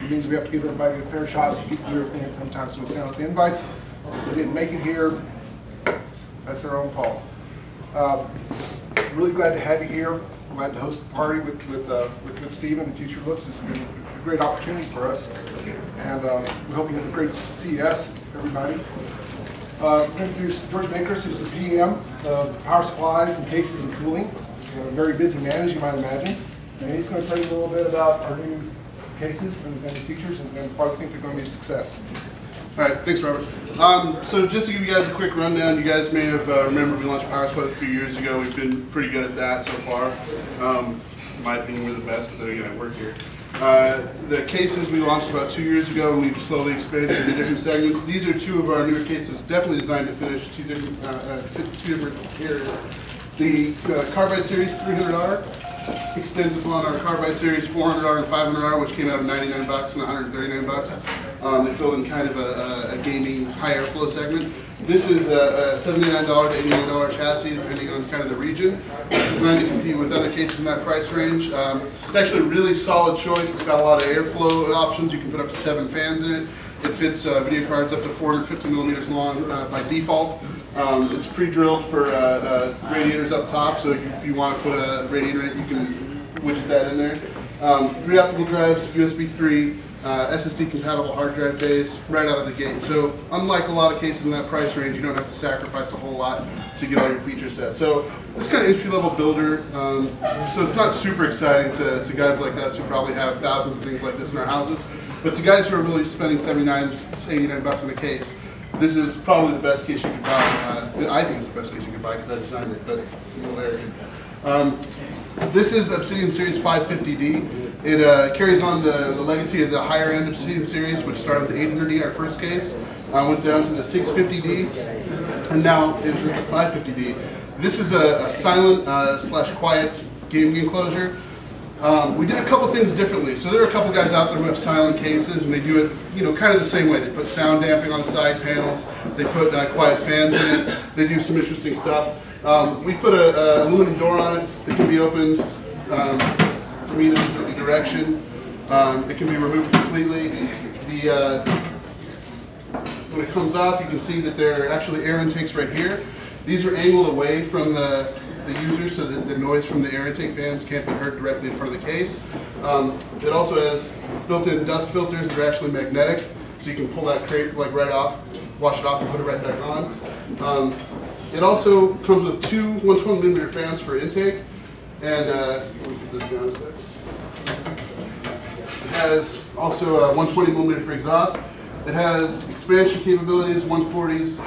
It means we have to give everybody a fair shot to get here, and sometimes we send out the invites. If they didn't make it here, that's their own fault. Really glad to have you here. Glad to host the party with Stephen and Futurelooks. It's been a great opportunity for us, and we hope you have a great CES, everybody. I'm going to introduce George Bankers, who's the PM of Power Supplies and Cases and Cooling. He's a very busy man, as you might imagine, and he's going to tell you a little bit about our new cases and the features and why we think they're going to be a success. All right, thanks, Robert. So just to give you guys a quick rundown, you guys may have remembered we launched Power Supplies a few years ago. We've been pretty good at that so far. In my opinion, we're the best, but then again, I work here. The cases we launched about 2 years ago, and we've slowly expanded into different segments. These are two of our newer cases, definitely designed to finish two different areas. The Carbide Series 300R extends upon our Carbide Series 400R and 500R, which came out at $99 and $139. They fill in kind of a gaming high airflow segment. This is a $79 to $89 chassis, depending on kind of the region. It's designed to compete with other cases in that price range. It's actually a really solid choice. It's got a lot of airflow options. You can put up to 7 fans in it. It fits video cards up to 450 millimeters long by default. It's pre-drilled for radiators up top, so if you want to put a radiator in it, you can widget that in there. 3 optical drives, USB 3, SSD compatible hard drive bays right out of the gate. So unlike a lot of cases in that price range, you don't have to sacrifice a whole lot to get all your feature set. So it's kind of entry-level builder. So it's not super exciting to guys like us who probably have thousands of things like this in our houses. But to guys who are really spending $79, $89 on a case, this is probably the best case you could buy. I think it's the best case you could buy because I designed it, but this is Obsidian Series 550D. It carries on the legacy of the higher end Obsidian Series, which started with the 800D, our first case, went down to the 650D, and now is the 550D. This is a silent / quiet gaming enclosure. We did a couple things differently. So there are a couple guys out there who have silent cases, and they do it, kind of the same way. They put sound damping on the side panels. They put quiet fans in it. They do some interesting stuff. We put an aluminum door on it that can be opened from either direction. It can be removed completely. When it comes off, you can see that there are actually air intakes right here. These are angled away from the user so that the noise from the air intake fans can't be heard directly in front of the case. It also has built-in dust filters that are actually magnetic, so you can pull that crate right off, wash it off, and put it right back on. It also comes with 2 120mm fans for intake, and let me put this down a sec. It has also a 120mm for exhaust. It has expansion capabilities, 140s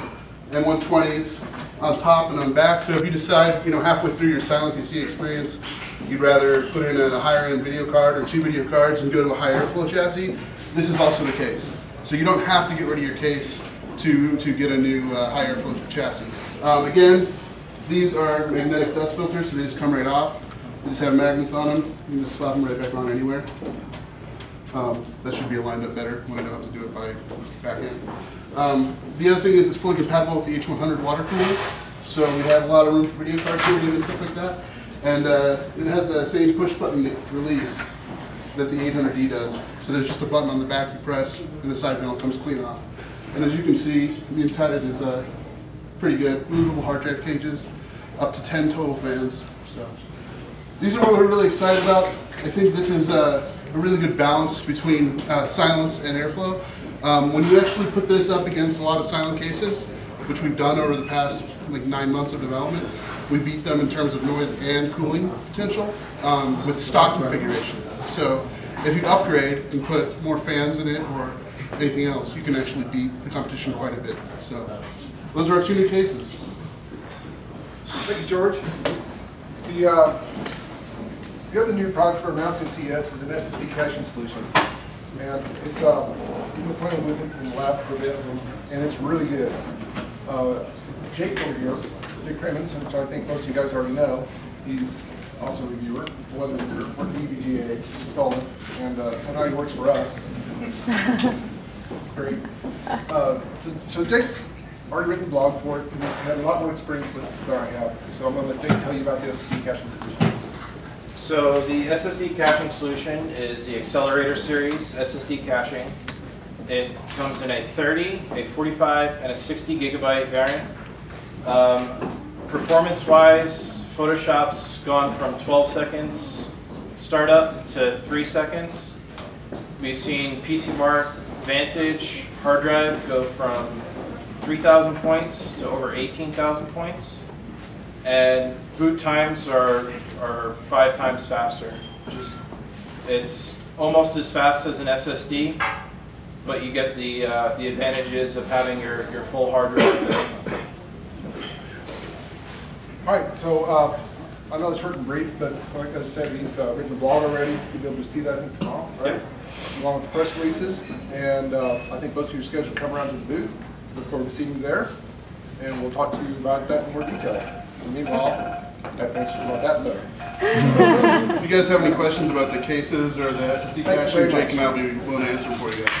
and 120s on top and on back. So if you decide, halfway through your silent PC experience, you'd rather put in a higher end video card or 2 video cards and go to a high airflow chassis, this is also the case. So you don't have to get rid of your case to get a new high airflow chassis. Again, these are magnetic dust filters, so they just come right off. They just have magnets on them. You can just slap them right back on anywhere. That should be lined up better when I don't have to do it by backhand. The other thing is it's fully compatible with the H100 water cooler, so we have a lot of room for video card cooling and stuff like that. And it has the same push button release that the 800D does. So there's just a button on the back you press, and the side panel comes clean off. And as you can see, the inside it is pretty good. Movable hard drive cages, up to 10 total fans. So these are what we're really excited about. I think this is a really good balance between silence and airflow. When you actually put this up against a lot of silent cases, which we've done over the past 9 months of development, we beat them in terms of noise and cooling potential with stock configuration. So if you upgrade and put more fans in it or anything else, you can actually beat the competition quite a bit. So those are our 2 new cases. Thank you, George. The other new product we're announcing at CES is an SSD caching solution. And it's, we've been playing with it in the lab for a bit, and it's really good. Jake over here, Jake Crimmins, which I think most of you guys already know, he's also a reviewer. He wasn't a reviewer, worked at EVGA, installed it, and so now he works for us. It's great. So Jake's already written a blog for it, and he's had a lot more experience with it than I have. So I'm going to let Jake tell you about the SSD caching solution. So the SSD caching solution is the Accelerator Series SSD caching. It comes in a 30, a 45, and a 60 gigabyte variant. Performance-wise, Photoshop's gone from 12 seconds startup to 3 seconds. We've seen PCMark Vantage hard drive go from 3,000 points to over 18,000 points. And boot times are 5 times faster. It's almost as fast as an SSD, but you get the advantages of having your full hard drive. All right, so I know it's short and brief, but like I said, he's written a blog already. You'll be able to see that tomorrow, right? Yep. Along with the press releases. And I think most of your schedule will come around to the booth. Look forward to seeing you there. And we'll talk to you about that in more detail. And meanwhile, that answers about that better. If you guys have any questions about the cases or the SSD Thank you caching, very Jake much. and I will be willing to answer for you guys.